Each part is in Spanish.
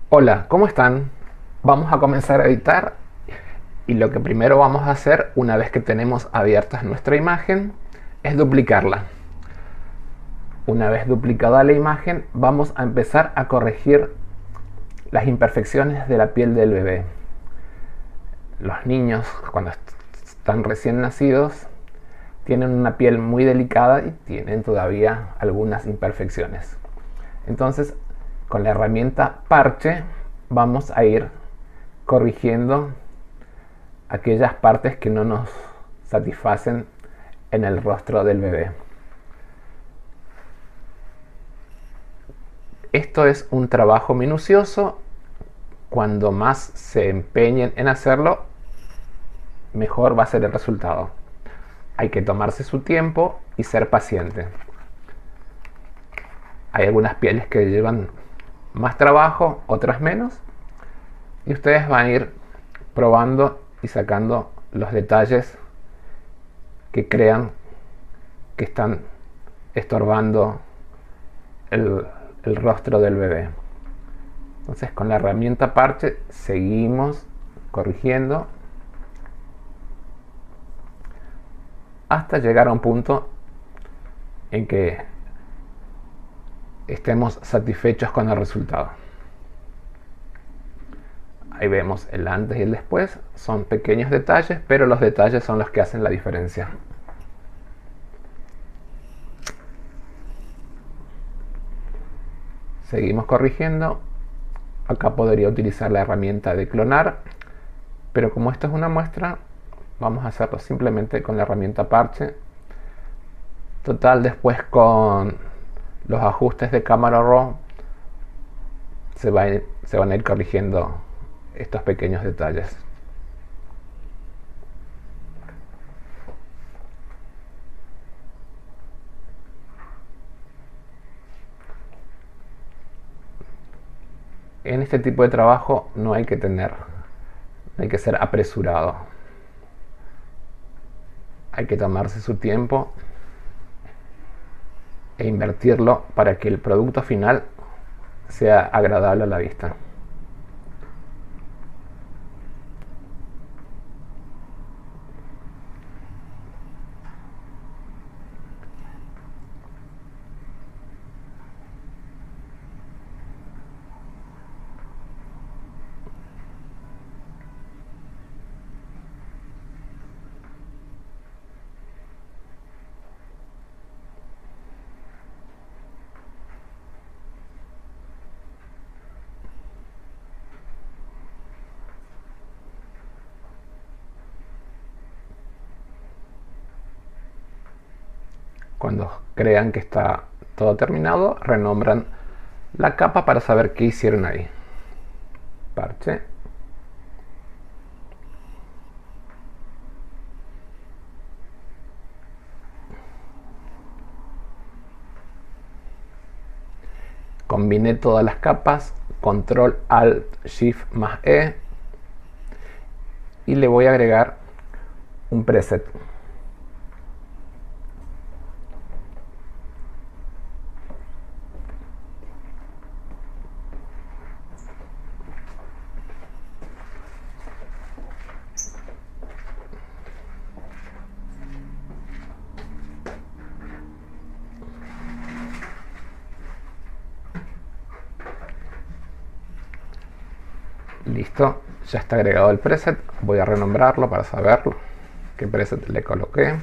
Hola, ¿cómo están? Vamos a comenzar a editar y lo que primero vamos a hacer una vez que tenemos abierta nuestra imagen es duplicarla. Una vez duplicada la imagen vamos a empezar a corregir las imperfecciones de la piel del bebé. Los niños cuando están recién nacidos tienen una piel muy delicada y tienen todavía algunas imperfecciones. Entonces con la herramienta parche vamos a ir corrigiendo aquellas partes que no nos satisfacen en el rostro del bebé. Esto es un trabajo minucioso. Cuando más se empeñen en hacerlo, mejor va a ser el resultado. Hay que tomarse su tiempo y ser paciente. Hay algunas pieles que llevan más trabajo, otras menos, y ustedes van a ir probando y sacando los detalles que crean que están estorbando el rostro del bebé. Entonces con la herramienta parche seguimos corrigiendo hasta llegar a un punto en que estemos satisfechos con el resultado. Ahí vemos el antes y el después. Son pequeños detalles, pero los detalles son los que hacen la diferencia. Seguimos corrigiendo. Acá podría utilizar la herramienta de clonar, pero como esto es una muestra, vamos a hacerlo simplemente con la herramienta parche. Total, después con los ajustes de cámara raw se van a ir corrigiendo estos pequeños detalles. En este tipo de trabajo no hay que ser apresurado. Hay que tomarse su tiempo e invertirlo para que el producto final sea agradable a la vista. Cuando crean que está todo terminado, renombran la capa para saber qué hicieron ahí. Parche. Combiné todas las capas, control alt shift más E, y le voy a agregar un preset. Listo, ya está agregado el preset. Voy a renombrarlo para saber qué preset le coloqué.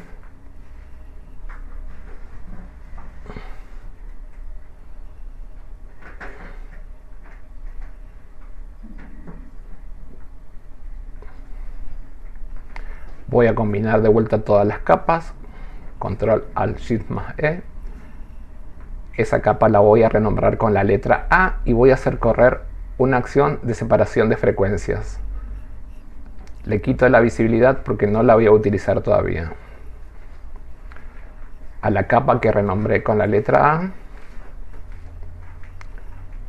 Voy a combinar de vuelta todas las capas, control alt shift más E. Esa capa la voy a renombrar con la letra A y voy a hacer correr una acción de separación de frecuencias. Le quito la visibilidad porque no la voy a utilizar todavía. A la capa que renombré con la letra A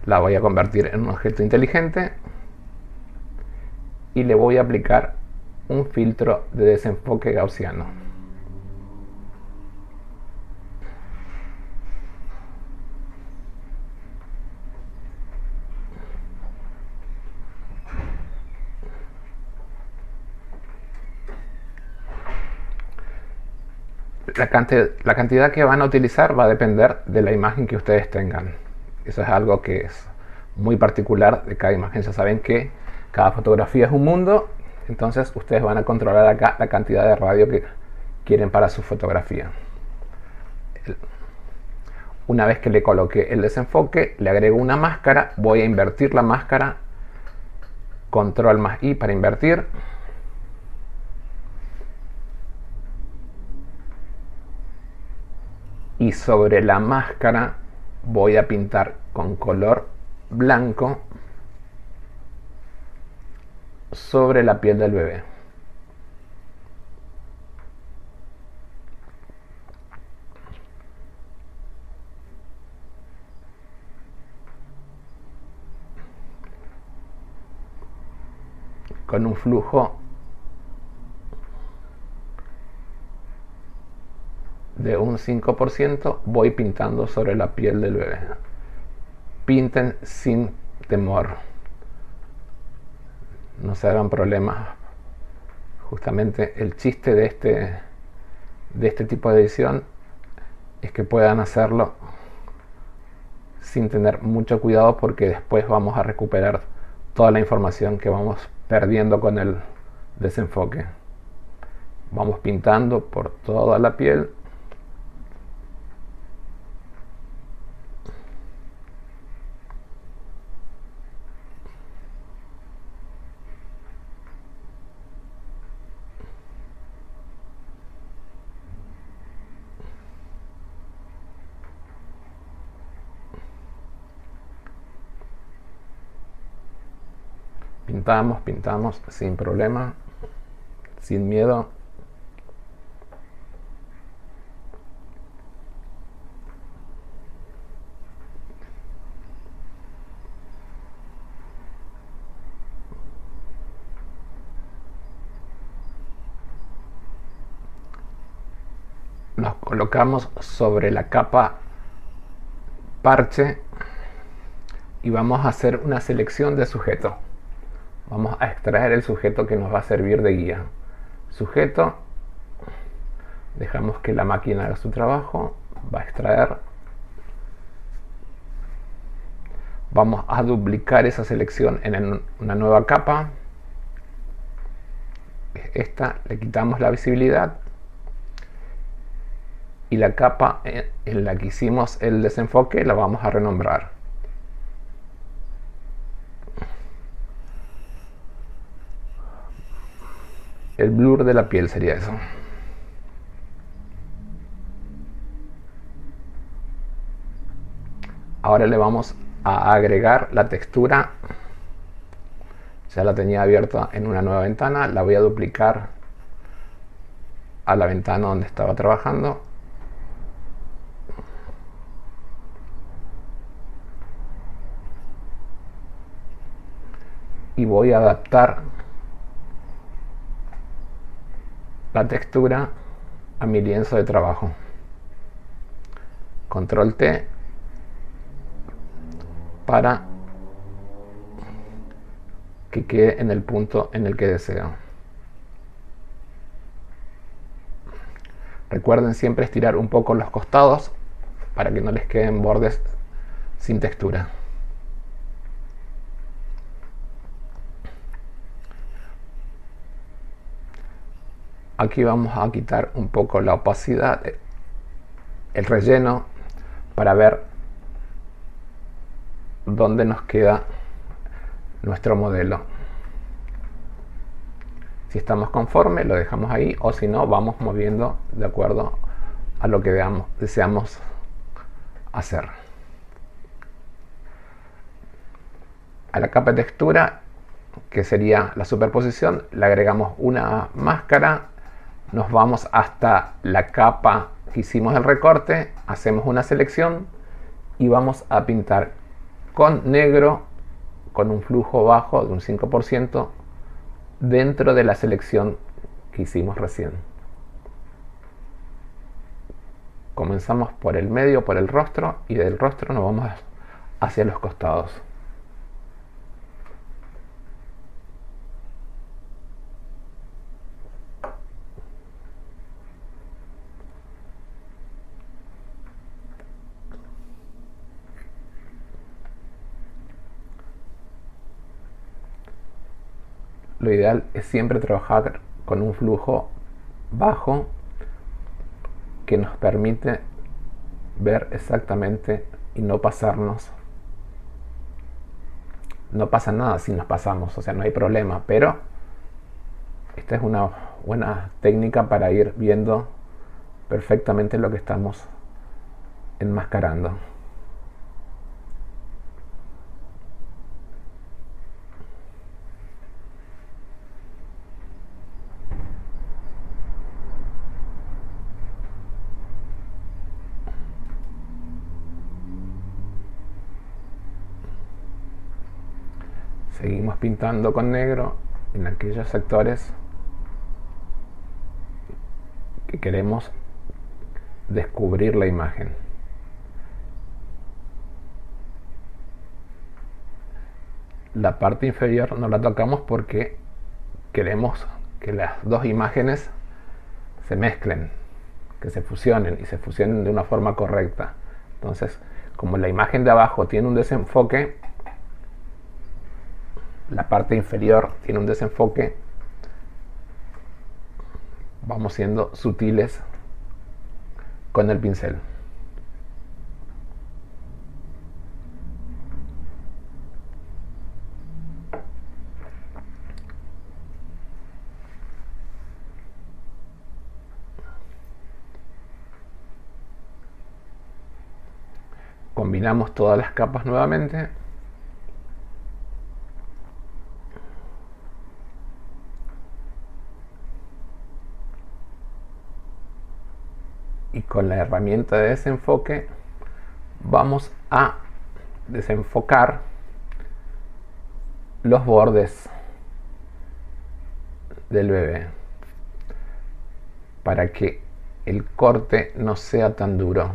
la voy a convertir en un objeto inteligente y le voy a aplicar un filtro de desenfoque gaussiano. la cantidad que van a utilizar va a depender de la imagen que ustedes tengan. Eso es algo que es muy particular de cada imagen. Ya saben que cada fotografía es un mundo, entonces ustedes van a controlar acá la cantidad de radio que quieren para su fotografía. Una vez que le coloque el desenfoque, le agrego una máscara, voy a invertir la máscara, control más I para invertir. Y sobre la máscara voy a pintar con color blanco sobre la piel del bebé. Con un flujo de un 5% voy pintando sobre la piel del bebé. Pinten sin temor. No se hagan problemas. Justamente el chiste de este tipo de edición es que puedan hacerlo sin tener mucho cuidado, porque después vamos a recuperar toda la información que vamos perdiendo con el desenfoque. Vamos pintando por toda la piel. Pintamos sin problema, sin miedo. Nos colocamos sobre la capa parche y vamos a hacer una selección de sujeto. Vamos a extraer el sujeto que nos va a servir de guía. Sujeto, dejamos que la máquina haga su trabajo, va a extraer. Vamos a duplicar esa selección en una nueva capa. Esta, le quitamos la visibilidad. Y la capa en la que hicimos el desenfoque la vamos a renombrar. El blur de la piel sería eso. Ahora le vamos a agregar la textura. Ya la tenía abierta en una nueva ventana. La voy a duplicar a la ventana donde estaba trabajando. Y voy a adaptar la textura a mi lienzo de trabajo. Control T para que quede en el punto en el que deseo. Recuerden siempre estirar un poco los costados para que no les queden bordes sin textura. Aquí vamos a quitar un poco la opacidad, el relleno, para ver dónde nos queda nuestro modelo. Si estamos conformes, lo dejamos ahí, o si no, vamos moviendo de acuerdo a lo que deseamos hacer. A la capa de textura, que sería la superposición, le agregamos una máscara. Nos vamos hasta la capa que hicimos el recorte, hacemos una selección y vamos a pintar con negro, con un flujo bajo de un 5% dentro de la selección que hicimos recién. Comenzamos por el medio, por el rostro, y del rostro nos vamos hacia los costados. lo ideal es siempre trabajar con un flujo bajo que nos permite ver exactamente y no pasarnos. No pasa nada si nos pasamos, o sea, no hay problema, pero esta es una buena técnica para ir viendo perfectamente lo que estamos enmascarando. Seguimos pintando con negro en aquellos sectores que queremos descubrir la imagen. La parte inferior no la tocamos porque queremos que las dos imágenes se mezclen, que se fusionen y se fusionen de una forma correcta. Entonces, como la imagen de abajo tiene un desenfoque, la parte inferior tiene un desenfoque, vamos siendo sutiles con el pincel. Combinamos todas las capas nuevamente. Y con la herramienta de desenfoque vamos a desenfocar los bordes del bebé para que el corte no sea tan duro.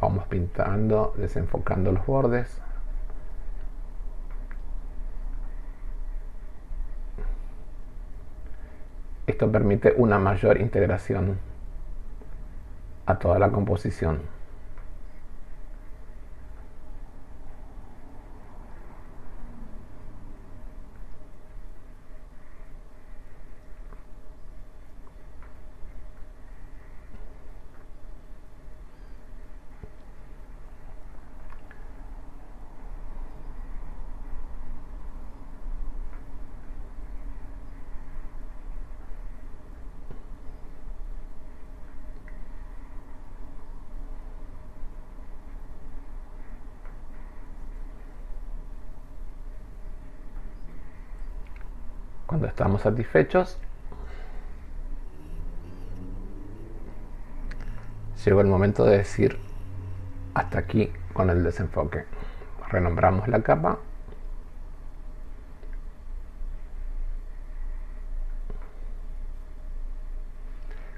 Vamos pintando, desenfocando los bordes. Esto permite una mayor integración a toda la composición. Cuando estamos satisfechos, llegó el momento de decir hasta aquí con el desenfoque. Renombramos la capa.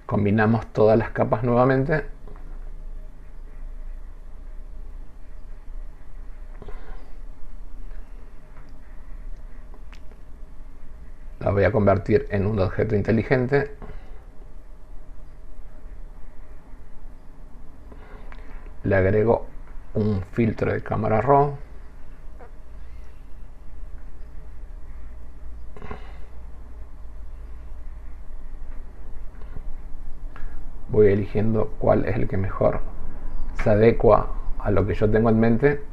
Combinamos todas las capas nuevamente. La voy a convertir en un objeto inteligente. Le agrego un filtro de cámara RAW. Voy eligiendo cuál es el que mejor se adecua a lo que yo tengo en mente.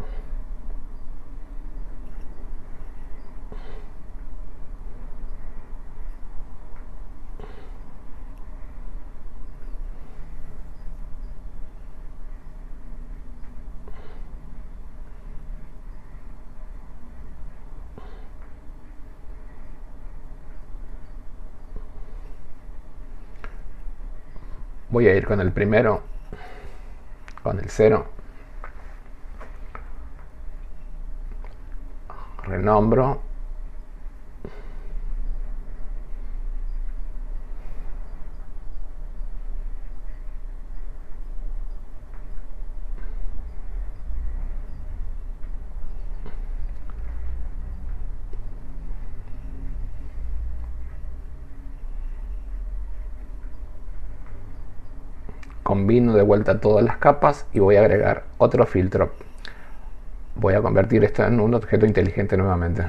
Voy a ir con el primero, con el 0. Renombro. combino de vuelta todas las capas y voy a agregar otro filtro. Voy a convertir esto en un objeto inteligente nuevamente.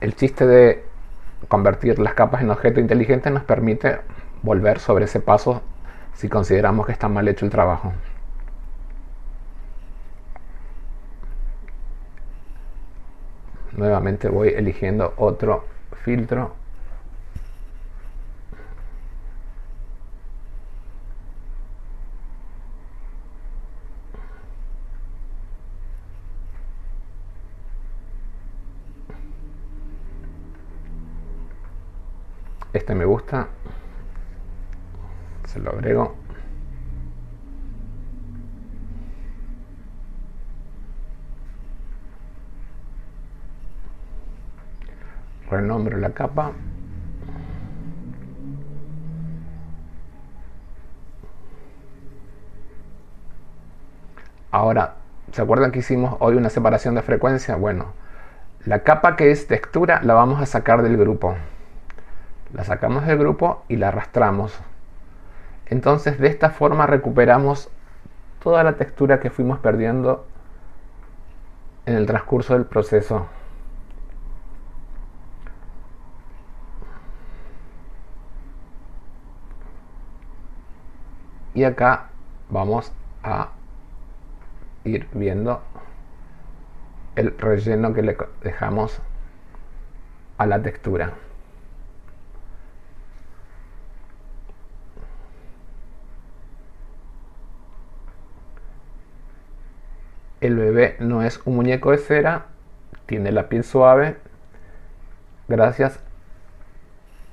El chiste de convertir las capas en objeto inteligente nos permite volver sobre ese paso si consideramos que está mal hecho el trabajo. Nuevamente voy eligiendo otro filtro. Este me gusta. Se lo agrego. Renombro la capa. Ahora, ¿se acuerdan que hicimos hoy una separación de frecuencia? Bueno, la capa que es textura la vamos a sacar del grupo. La sacamos del grupo y la arrastramos. Entonces, de esta forma recuperamos toda la textura que fuimos perdiendo en el transcurso del proceso. Y acá vamos a ir viendo el relleno que le dejamos a la textura. El bebé no es un muñeco de cera, tiene la piel suave gracias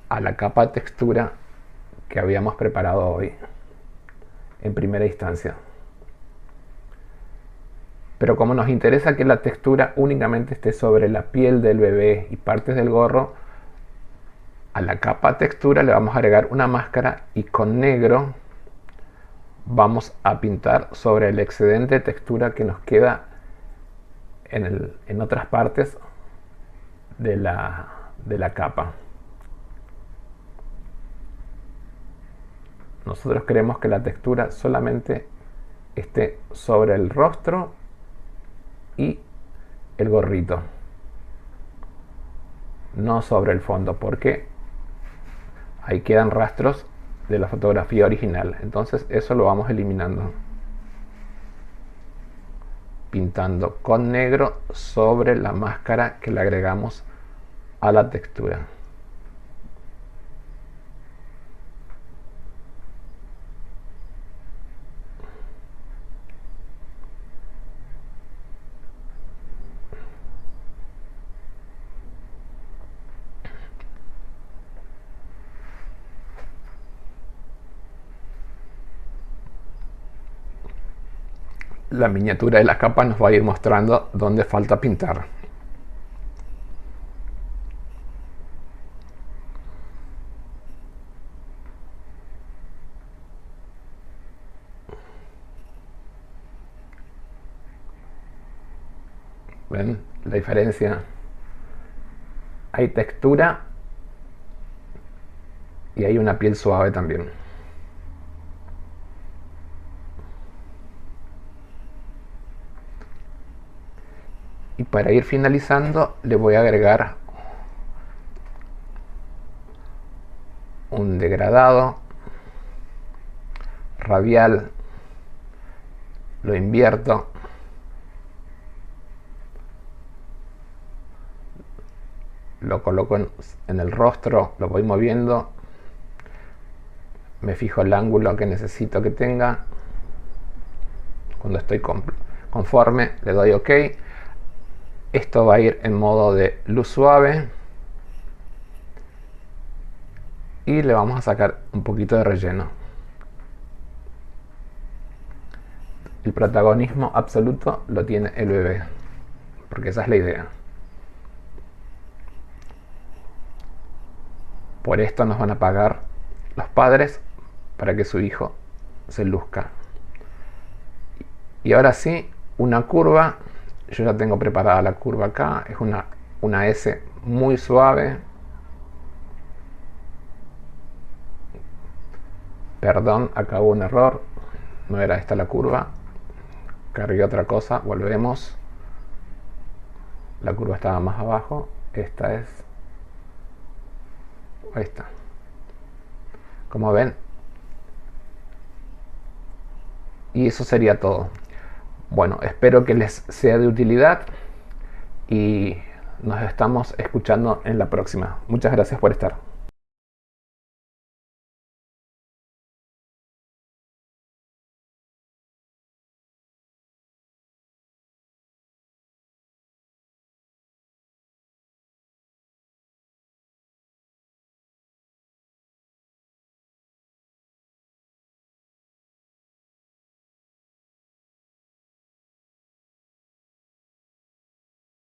a la capa de textura que habíamos preparado hoy en primera instancia. Pero como nos interesa que la textura únicamente esté sobre la piel del bebé y partes del gorro, a la capa de textura le vamos a agregar una máscara y con negro vamos a pintar sobre el excedente de textura que nos queda en otras partes de la capa. Nosotros queremos que la textura solamente esté sobre el rostro y el gorrito, no sobre el fondo, porque ahí quedan rastros de la fotografía original. Entonces eso lo vamos eliminando, pintando con negro sobre la máscara que le agregamos a la textura. La miniatura de la capa nos va a ir mostrando dónde falta pintar. ¿Ven la diferencia? Hay textura y hay una piel suave también. Y para ir finalizando le voy a agregar un degradado radial, lo invierto, lo coloco en el rostro, lo voy moviendo, me fijo el ángulo que necesito que tenga. Cuando estoy conforme le doy OK. Esto va a ir en modo de luz suave y le vamos a sacar un poquito de relleno. El protagonismo absoluto lo tiene el bebé, porque esa es la idea. Por esto nos van a pagar los padres, para que su hijo se luzca. Y ahora sí, una curva Yo ya tengo preparada la curva acá. Es una S muy suave. Perdón, acá hubo un error. No era esta la curva. Cargué otra cosa. Volvemos. La curva estaba más abajo. Esta es. Ahí está. Como ven. Y eso sería todo. Bueno, espero que les sea de utilidad. Y nos estamos escuchando en la próxima. Muchas gracias por estar.